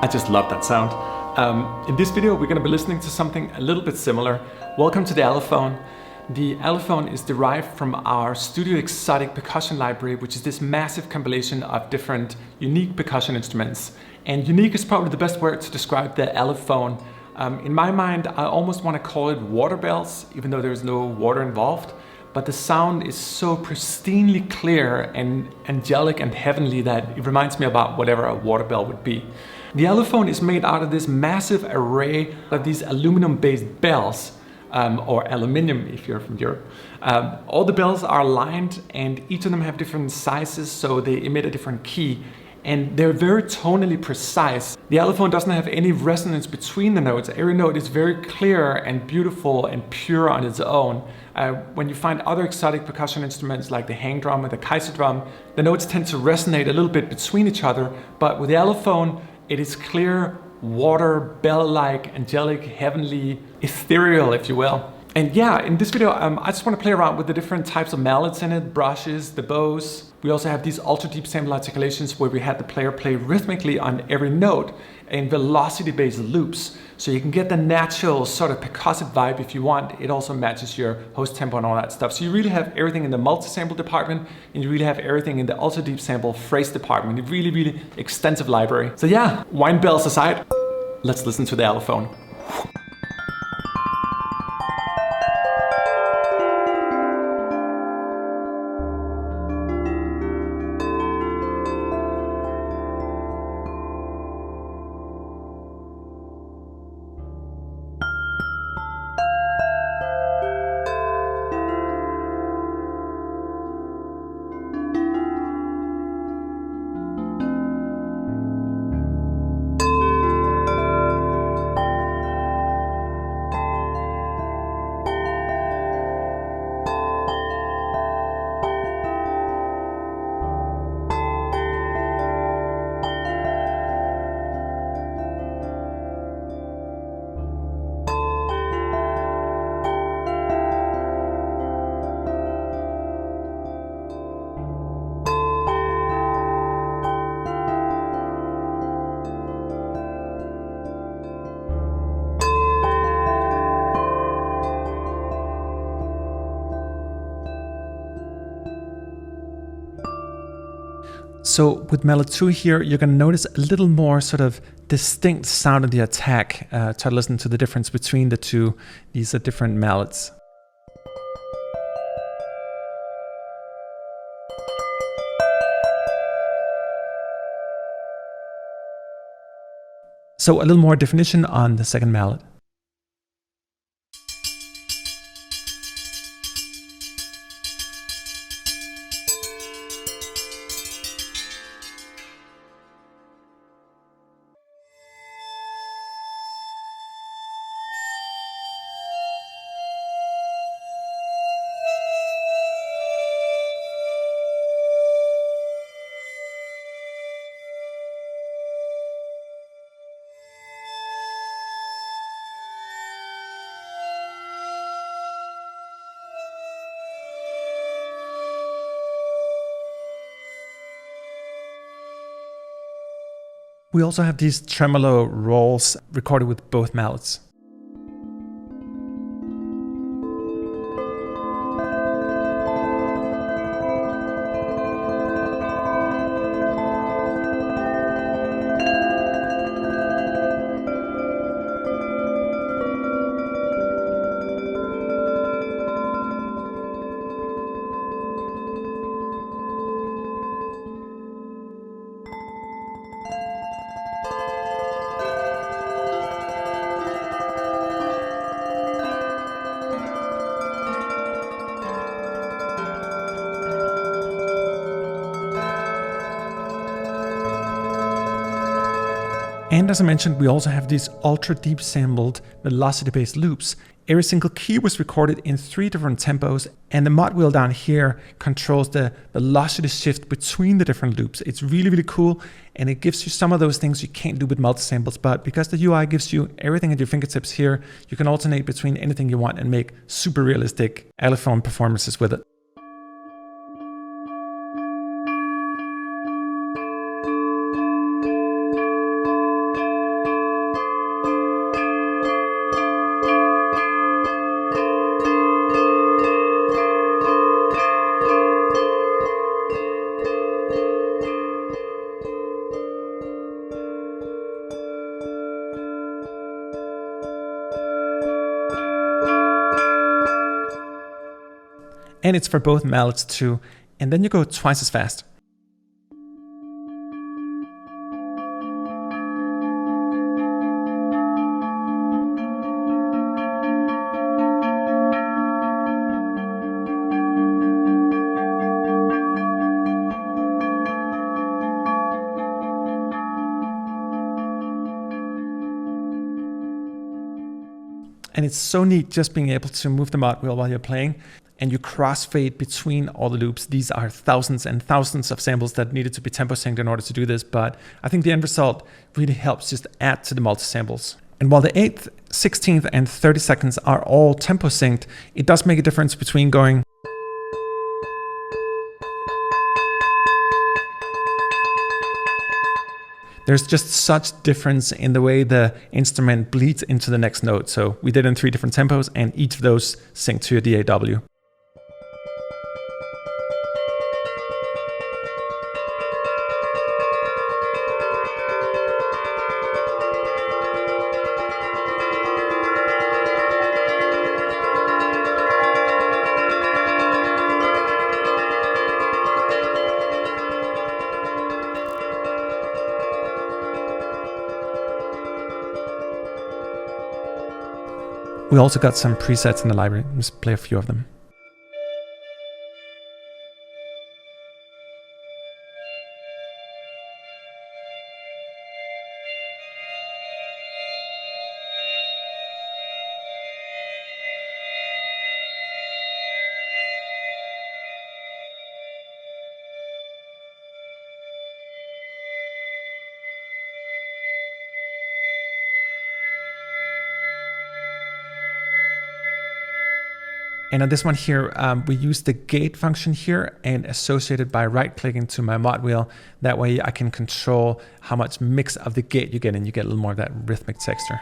I just love that sound. In this video, we're going to be listening to something a little bit similar. Welcome to the Aluphone. The Aluphone is derived from our Studio Exotic percussion library, which is this massive compilation of different unique percussion instruments. And unique is probably the best word to describe the Aluphone. In my mind, I almost want to call it water bells, even though there's no water involved. But the sound is so pristinely clear and angelic and heavenly that it reminds me about whatever a water bell would be. The Aluphone is made out of this massive array of these aluminum-based bells, or aluminium if you're from Europe. All the bells are lined and each of them have different sizes, so they emit a different key. And they're very tonally precise. The Aluphone doesn't have any resonance between the notes. Every note is very clear and beautiful and pure on its own. When you find other exotic percussion instruments like the hang drum or the Kaiser drum, the notes tend to resonate a little bit between each other. But with the Aluphone, it is clear, water, bell-like, angelic, heavenly, ethereal, if you will. And yeah, in this video, I just want to play around with the different types of mallets in it, brushes, the bows. We also have these ultra deep sample articulations where we had the player play rhythmically on every note in velocity-based loops. So you can get the natural sort of percussive vibe if you want. It also matches your host tempo and all that stuff. So you really have everything in the multi-sample department, and you really have everything in the ultra deep sample phrase department. A really, really extensive library. So yeah, wine bells aside, let's listen to the Aluphone. So with Mallet 2 here, you're going to notice a little more sort of distinct sound of the attack. Try to listen to the difference between the two. These are different mallets. So a little more definition on the second mallet. We also have these tremolo rolls recorded with both mallets. And as I mentioned, we also have these ultra deep sampled velocity-based loops. Every single key was recorded in 3 different tempos, and the mod wheel down here controls the velocity shift between the different loops. It's really, really cool, and it gives you some of those things you can't do with multi-samples, but because the UI gives you everything at your fingertips here, you can alternate between anything you want and make super realistic Aluphone performances with it. and it's for both mallets too. And then you go twice as fast. And it's so neat just being able to move the mod wheel while you're playing, and you crossfade between all the loops. These are thousands and thousands of samples that needed to be tempo synced in order to do this, but I think the end result really helps just add to the multi-samples. And while the 8th, 16th, and 32nds are all tempo synced, it does make a difference between going there's just such difference in the way the instrument bleeds into the next note. So we did in 3 different tempos, and each of those sync to a DAW. We also got some presets in the library. Let's play a few of them. And on this one here, we use the gate function here and associate it by right-clicking to my mod wheel. That way I can control how much mix of the gate you get, and you get a little more of that rhythmic texture.